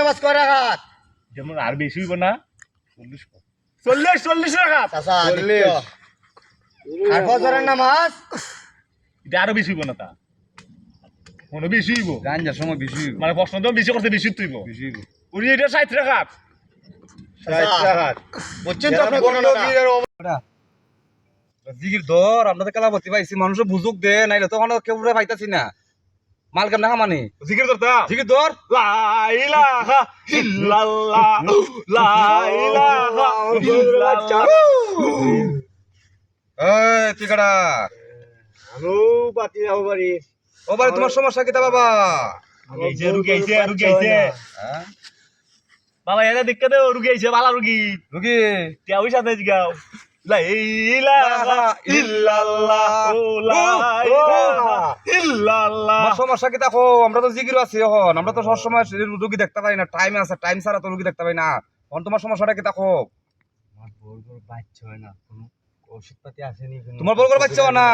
নামাজ কয় রাকাত? যেমন আর বেশি হইব না 40 রাকাত চাচা 40 আর ফজরের নামাজ এটা আরো বেশি হইব না তা মনে বেশি হইব গাঞ্জার সময় বেশি হইব মানে প্রশ্ন তো বেশি করতে বেশি তুইব বেশি হইব উনি এটা 60 রাকাত 60 রাকাত বুঝছেন তো আপনি কোন জিগির ধর আমরা তো কালাবতী পাইছি মানুষ বুঝুক দে নাইলে তো কোনো কেউ পাইতাছি না মাল কেমন না মানে জিকির করতা জিগির ধর লা ইলাহা ইল্লাল্লাহ লা ইলাহা ইল্লাল্লাহ এই ঠিকাড়া আলো বাতি যাও বাড়ি ও ভাই তোমার সমস্যা কি তা বাবা রুগী আইছে হ্যাঁ বাবা এটা দেখতে দে রুগী আইছে ভালো রুগী রুগী কে ওই সাথে জিগাও লা ইলাহা ইল্লাল্লাহ লা ইলাহা ইল্লাল্লাহ আমার সমস্যা কি দেখো আমরা তো জিগির আছি এখন আমরা তো সবসময় রুগী দেখতে পাই না টাইম আছে টাইম ছাড়া তো রুগী দেখতে পাই না এখন তোমার সমস্যাটা কি দেখো আমার বড় বাচ্চা হয় না কোনো ওষুধপাতি আসেনি তোমার বড় করে বাচ্চা না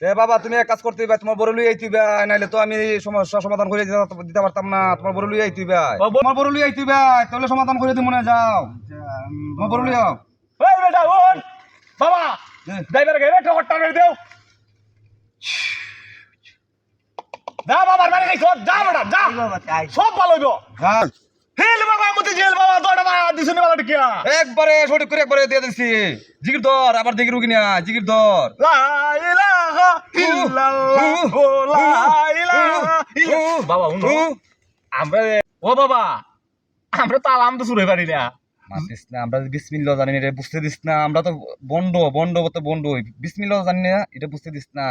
এ বাবা তুমি এক কাজ করতে তোমার বড় লুই আইতিবা নাইলে তো আমি সমস্যা সমাধান করে দিতে পারতাম না তোমার বড় লুই আইতিবা তোমার বড় লুই আইতিবা তাহলে সমাধান করে দিই মনে যাও তোমার বড় লুই আও ওই বেটা ওন বাবা ড্রাইভার গাড়ি একটা হট্টা মেরে দেও যা বাবার বাড়ি গেছ যা বেটা যা সব ভালো হইব হ্যাঁ হেল বাবা মতে জেল বাবা দড়া বাবা দিছনি বাবা টিকিয়া একবারে সঠিক করে একবারে দিয়ে দিছি জিগির ধর আবার দিগির রুগী না জিগির ধর লা ইলাহা ইল্লাল্লাহ লা ইলাহা ইল্লাল্লাহ বাবা উনো আমরা ও বাবা আমরা তো আলাম তো শুরু পারি না মাতিস না আমরা বিসমিল্লাহ জানি না এটা বুঝতে দিস না আমরা তো বন্ড বিসমিল্লাহ জানি না এটা বুঝতে দিস না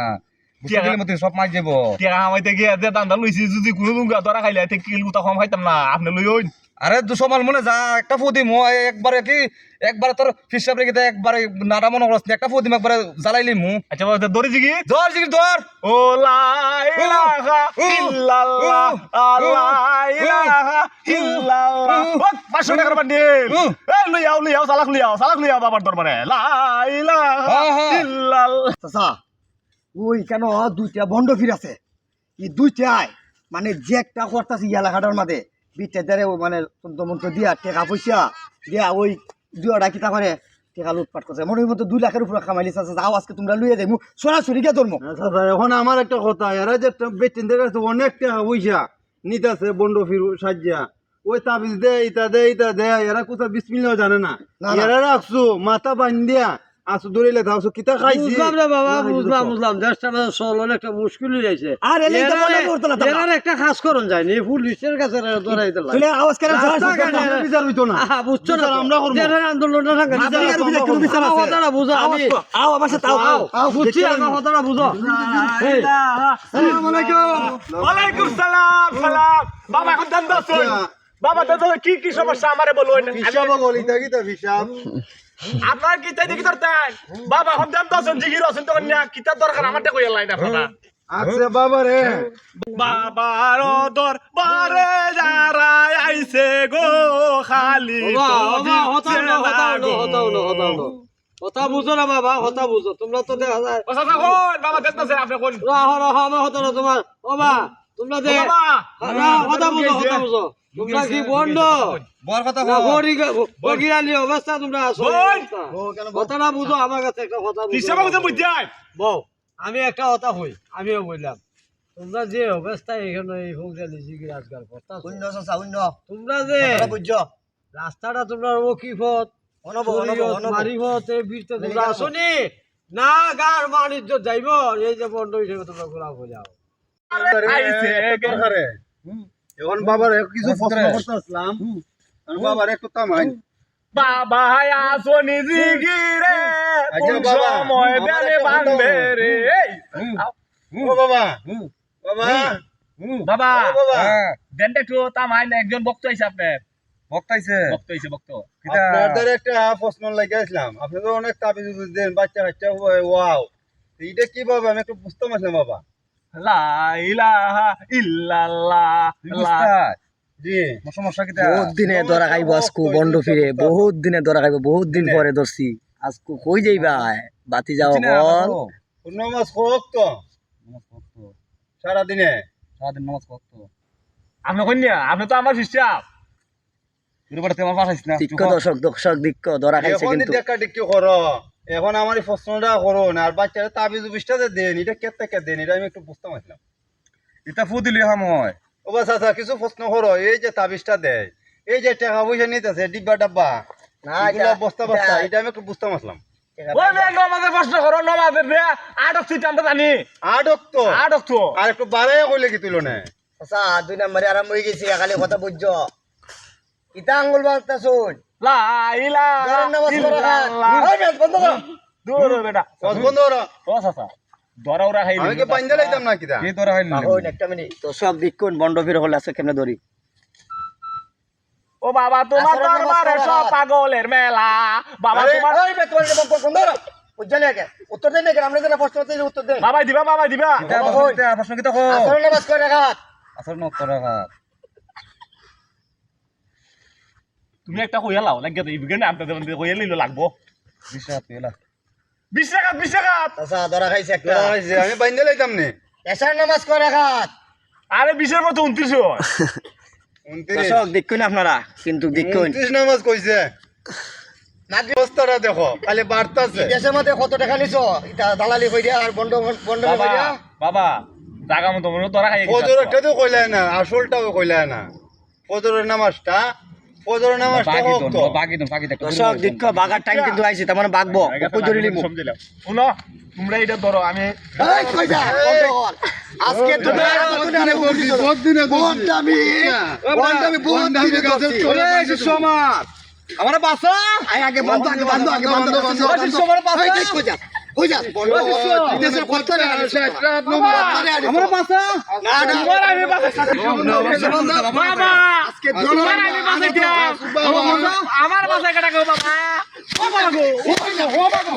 বুঝতে দিলে মতে সব মার যাবো টিয়া আমাইতে গিয়ে যে দান্দা লইছি যদি কোনো দুঙ্গা ধরা খাইলে তে কিল গুতা কম খাইতাম না আপনি লই হইন আরে 200 মাল মনে যা একটা ফুদি মো একবারে তোর হিসাব রেখে দে একবারে নাড়া মনে করছ একটা ফুদি একবারে জ্বালাইলি মু আচ্ছা বাবা দড়ি জিগি ধর জিগির ধর ও লা ইলাহা ইল্লাল্লাহ লা ইলাহা ইল্লাল্লাহ ও 500 টাকার বান্ডিল এই লই আও সালাক লই আও বাবার দরবারে লা ইলাহা ইল্লাল্লাহ চাচা ওই কেন দুইটা বন্ধ ফির আছে এই দুইটাই মানে যে একটা করতেছে এলাকাটার মাঝে বিটটা দেরে ওই মানে তন্ত্রমন্ত্র দিয়া টেকা পয়সা দিয়া ওই দুয়াটা কিতা করে টেকা লুটপাট করছে মনে মতো 2 লাখের উপরে কামাইলি চাচা যাও আজকে তোমরা লুয়ে যাই সরাসরি গিয়ে ধর্ম এখন আমার একটা কথা এরা যে বেতন থেকে অনেক টাকা পয়সা নিতেছে বন্ড ফিরু সাজ্জা ওই তাবিজ দে ইটা দে এরা কোথাও বিসমিল্লাহ জানে না এরা রাখছো মাথা বান্ধিয়া আসো দৌড়িলে থাকছো কিতা খাইছি বুঝলাম রে বাবা বুঝলাম দেশটা চলন একটা মুশকিল হয়ে যাইছে আর এলাকা বলে করতে না এরার একটা কাজ করন যায়নি পুলিশের কাছে দৌড়াই দিলাম তুই আওয়াজ করে বিচার হইতো না বুঝছো না আমরা করব এরার আন্দোলনটা থাকে বিচার আছে কথাটা বুঝো আমি আও আমার সাথে আও বুঝছি আমার কথাটা বুঝো আসসালামু আলাইকুম ওয়ালাইকুম সালাম বাবা এখন দান্দা শুন বাবা দাদা কি সমস্যা আমারে বলুন হিসাব বলি থাকি তা হিসাব আপনার কি তাই দেখি ধরতেন বাবা এখন দান্দা শুন জিগির আছেন তখন না কিতা দরকার আমারটা কইয়া লাইন আপনারা আচ্ছা বাবা রে বাবার দরবারে যারা আইছে গো খালি কথা বুঝো না বাবা কথা বুঝো তোমরা তো দেখা যায় বাবা দেখতেছেন আপনি কোন আমার হতো না তোমার বাবা তোমরা যে কথা বুঝো তোমরা কি বন্ধ বর কথা বগিরালি অবস্থা তোমরা আছো কথাটা বুঝো আমার কাছে একটা কথা বউ আমি একটা কথা হই আমিও বললাম তোমরা যে অবস্থা এখানে এই ফোকজালি জিগির আজকাল কথা শূন্য চাচা শূন্য তোমরা যে বুঝছো রাস্তাটা তোমরা ওকিফত মারিফত এই বীরতে তোমরা আসনি না গার বাণিজ্য যাইব এই যে বন্ধ হিসেবে তোমরা ঘোরা যাও এখন বাবার কিছু প্রশ্ন করতে আসলাম বাবার একটু তামাই বাবা আসনি জিগিরে আচ্ছা কোন বাবা। সময় বেলে বাঁধবে রে ও বাবা বাবা বাবা বাবা দেনটা একটু তামাই না একজন বক্তা আইছে আপনার বক্তাইছে বক্তা আপনার দ্বারা একটা প্রশ্ন লাগে আসলাম আপনি তো অনেক তাবিজ দেন বাচ্চা কাচ্চা ওয়াও এইটা কিভাবে আমি একটু বুঝতে পারছিলাম বাবা লা ইলাহা ইল্লাল্লাহ জি সমস্যা কি বহুত দিনে ধরা খাইব আজকু বন্ধ ফিরে বহুত দিনে ধরা খাইব বহুত দিন পরে ধরছি আজকু কই যাইবা বাতি যাও বল নামাজ হোক তো সারাদিনে সারাদিন নামাজ পড়তো আপনি কন্যা আপনি তো আমার শিষ্য এরপরে তুই আমার পাঠাইছ না দিক্ক দর্শক দিক্ক ধরা খাইছে এখন কিন্তু দেখা দেখি করো এখন আমার এই প্রশ্নটা করো না আর বাচ্চারা তাবিজ বিশটাতে দেন এটা কেটে দেন এটা আমি একটু বুঝতে পারছিলাম এটা ফু দিলি হাময় ও বাস আচ্ছা কিছু প্রশ্ন করো এই যে তাবিজটা দেয় এই যে টাকা পয়সা নিতেছে ডিব্বা ডাব্বা না এগুলা বস্তা বস্তা এটা আমি একটু বুঝতে পারছিলাম ওই বে নমাজে প্রশ্ন করো নমাজে বে আটক তুই আমরা জানি আটক তো আটক তো আর একটু বাড়াই কইলে কি তুলো না আচ্ছা 2 নম্বরে আরাম হয়ে গেছি খালি কথা বুঝছো ইতা আঙ্গুল বাজতা শুন লা ইলাহা জোরে নামাজ পড়ো ইল্লাল্লাহ। ওই বেশ বন্ধ করো দূর হ বেটা বন্ধ ওরা ও চাচা দরাউরা খাইলি আমি কি বাইন্দা লাইতাম না কিটা কি তোরা হইলি ওই একটা মিনিট দর্শক দিক্কুন বন্ড ফির হল আছে কেমনে ধরি ও বাবা তোমার আসরে নামাজ দরবারে পড়ো। সব পাগলের মেলা বাবা তোমার ওই বে তোমার বন্ধ করো বুঝলে না উত্তর দেন না আমরা যেটা প্রশ্ন করতে উত্তর দেন বাবাই দিবা বাবাই দিবা প্রশ্ন কি তো কো আসলে নামাজ করে রাখাত আসল ন তোরা তুমি একটা কইয়া লাও লাগে তো ইবিগেন আপনাদের মধ্যে কইয়া লইলো লাগবো বিশাত পেলা 20 টাকা 20 টাকা আচ্ছা ধরা খাইছে একটা আমি বাইন্দা লাইতাম না এসার নামাজ করে রাখাত আরে 20 এর মতো 29 হয় 29 দর্শক দেখুন আপনারা কিন্তু দেখুন 29 নামাজ কইছে নাকি বস্তাটা দেখো খালি বাড়তাছে দেশের মধ্যে কত টাকা নিছো এটা দালালি কইরা আর বন্ড বন্ড বাবা কইরা বাবা জায়গা মতো মনে তোরা খাইয়া ফজরটা তো কইলা না আসলটাও কইলা না ফজরের নামাজটা বাকি হোক তো তো বাকি তো দর্শক দেখো বাগার টাইম কিন্তু আইছে তার মানে বাগবো উপজরি লিমু সমঝিলাম শুনো তোমরা এটা ধরো আমি এই কইদা বন্ধ কর আজকে তুমি আরে বন্ডামি করছি সমাজ আমার বাসা আয় আগে বন্ধ এই দেখ কইজা বন্ধ বিদেশের কত টাকা আমার বাসা না না তোমার আমি বাবা আজকে তোমার আমি বাসাই দিলাম আমার বাসায় কাটা গো বাবা ও বাবা গো ও বাবা গো